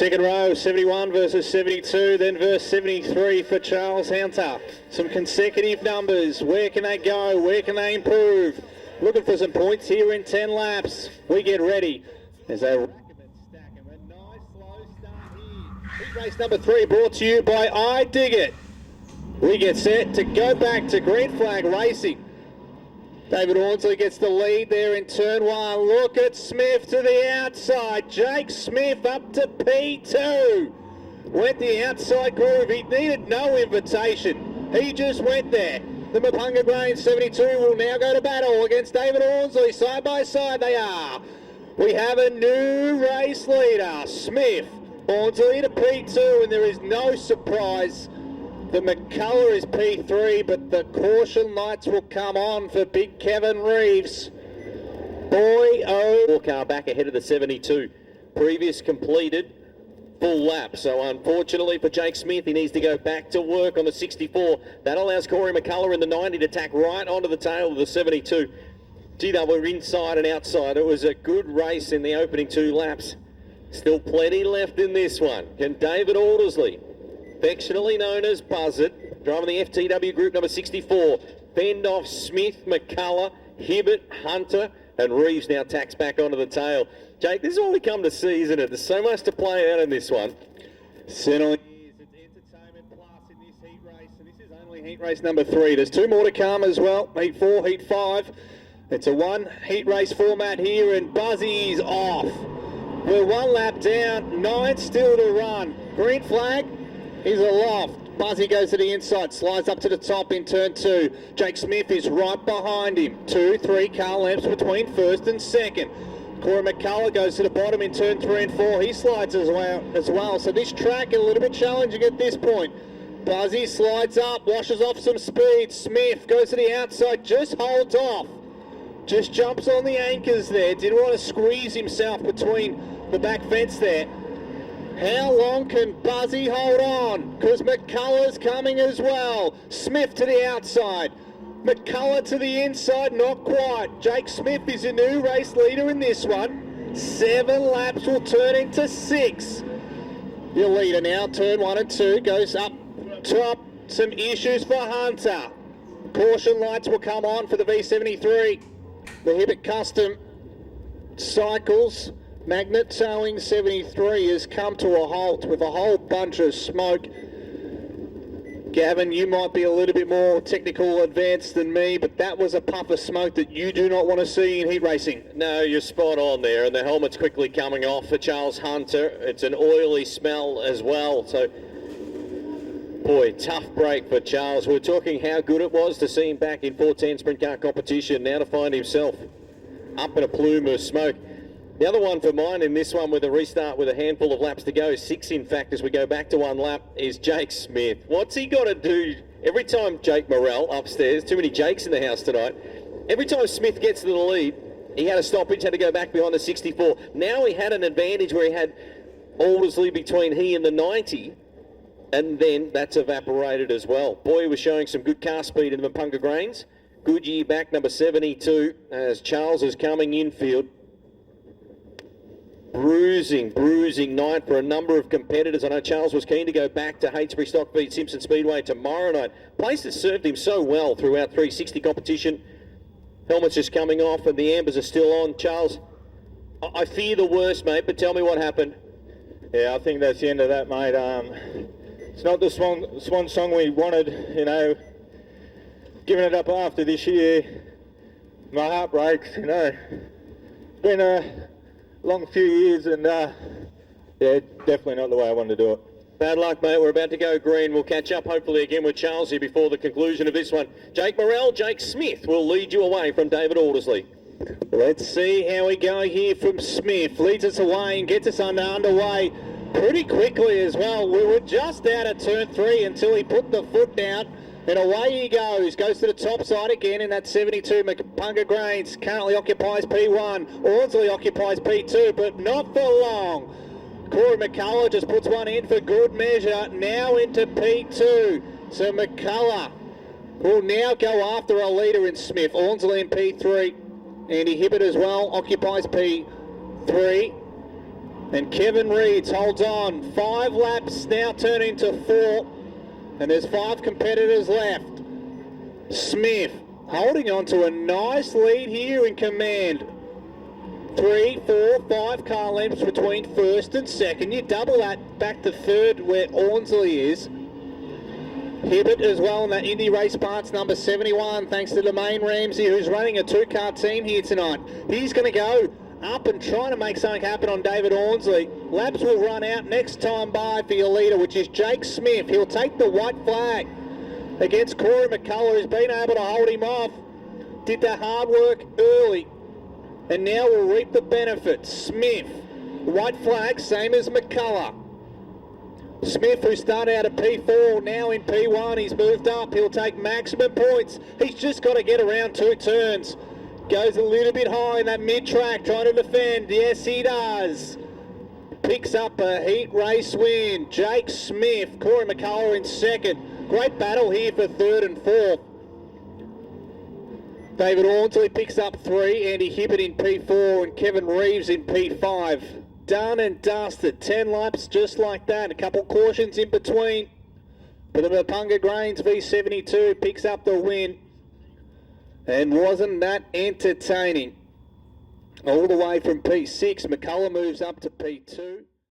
Second row, 71 versus 72, then verse 73 for Charles Hunter. Some consecutive numbers. Where can they go? Where can they improve? Looking for some points here in 10 laps. We get ready as they rack 'em and stack 'em. A nice slow start here. Heat race number 3 brought to you by I Dig It. We get set to go back to green flag racing. David Hornsley gets the lead there in turn 1. Look at Smith to the outside. Jake Smith up to P2. Went the outside groove. He needed no invitation. He just went there. The Mapunga Grain 72 will now go to battle against David Hornsley. Side by side they are. We have a new race leader. Smith, Hornsley to P2, and there is no surprise. The McCullough is P3, but the caution lights will come on for big Kevin Reeves. Boy, oh. Car back ahead of the 72. Previous completed full lap. So unfortunately for Jake Smith, he needs to go back to work on the 64. That allows Corey McCullough in the 90 to tack right onto the tail of the 72. Gee, they were inside and outside. It was a good race in the opening 2 laps. Still plenty left in this one. Can David Aldersley, affectionately known as Buzzard, driving the FTW group number 64, fend off Smith, McCullough, Hibbert, Hunter, and Reeves now tacks back onto the tail. Jake, this is all we come to see, isn't it? There's so much to play out in this one. Certainly is. It's entertainment plus in this heat race, and this is only heat race number 3. There's 2 more to come as well. Heat 4, heat 5. It's a 1 heat race format here, and Buzzy's off. We're 1 lap down, 9 still to run. Green flag. He's aloft. Buzzy goes to the inside, slides up to the top in turn 2. Jake Smith is right behind him. 2, 3 car lengths between first and second. Corey McCullough goes to the bottom in turn 3 and 4. He slides as well. So this track a little bit challenging at this point. Buzzy slides up, washes off some speed. Smith goes to the outside, just holds off. Just jumps on the anchors there. Didn't want to squeeze himself between the back fence there. How long can Buzzy hold on? Because McCullough's coming as well. Smith to the outside. McCullough to the inside, not quite. Jake Smith is a new race leader in this one. 7 laps will turn into 6. Your leader now, turn 1 and 2, goes up top. Some issues for Hunter. Caution lights will come on for the V73. The Hibbert Custom Cycles Magnet Towing 73 has come to a halt with a whole bunch of smoke. Gavin, you might be a little bit more technical advanced than me, but that was a puff of smoke that you do not want to see in heat racing. No, you're spot on there, and the helmet's quickly coming off for Charles Hunter. It's an oily smell as well, so boy, tough break for Charles. We're talking how good it was to see him back in 410 sprint car competition, now to find himself up in a plume of smoke. The other one for mine in this one with a restart with a handful of laps to go, 6 in fact as we go back to 1 lap, is Jake Smith. What's he got to do every time Jake Morrell upstairs, too many Jakes in the house tonight, every time Smith gets to the lead, he had a stoppage, had to go back behind the 64. Now he had an advantage where he had Aldersley between he and the 90, and then that's evaporated as well. Boy, he was showing some good car speed in the Mapunga Grains. Good year back, number 72, as Charles is coming infield. Bruising night for a number of competitors. I know Charles was keen to go back to Heytesbury Stockfeed Simpson Speedway tomorrow night. Place that served him so well throughout 360 competition. Helmet's just coming off and the ambers are still on. Charles, I fear the worst, mate, but tell me what happened. Yeah, I think that's the end of that, mate. It's not the swan song we wanted, you know. Giving it up after this year, my heart breaks, you know. It's been a long few years and yeah, definitely not the way I wanted to do it. Bad luck, mate. We're about to go green. We'll catch up hopefully again with Charles here before the conclusion of this one. Jake Morrell, Jake Smith will lead you away from David Aldersley. Let's see how we go here from Smith. Leads us away and gets us underway pretty quickly as well. We were just out of turn 3 until he put the foot down. And away he goes to the top side again in that 72. Mapunga Grains currently occupies P1. Hornsley occupies P2, but not for long. Corey McCullough just puts one in for good measure, now into P2. So McCullough will now go after a leader in Smith. Hornsley in P3. Andy Hibbert as well occupies P3. And Kevin Reeds holds on. 5 laps now turn into 4. And there's 5 competitors left. Smith holding on to a nice lead here in command. 3, 4, 5 car lengths between first and second. You double that back to third where Ormsley is. Hibbert as well in that Indy Race Parts number 71, thanks to Domain Ramsey, who's running a 2-car team here tonight. He's going to go up and trying to make something happen on David Ormsley. Laps will run out next time by for your leader, which is Jake Smith. He'll take the white flag against Corey McCullough, who's been able to hold him off. Did the hard work early, and now will reap the benefits. Smith, white flag, same as McCullough. Smith, who started out at P4, now in P1, he's moved up. He'll take maximum points. He's just got to get around 2 turns. Goes a little bit high in that mid-track, trying to defend. Yes, he does. Picks up a heat race win. Jake Smith, Corey McCullough in second. Great battle here for third and fourth. David Ormsley picks up 3. Andy Hibbert in P4 and Kevin Reeves in P5. Done and dusted. 10 laps just like that. A couple cautions in between. But the Mapunga Grains V72 picks up the win. And wasn't that entertaining? All the way from P6, McCullough moves up to P2.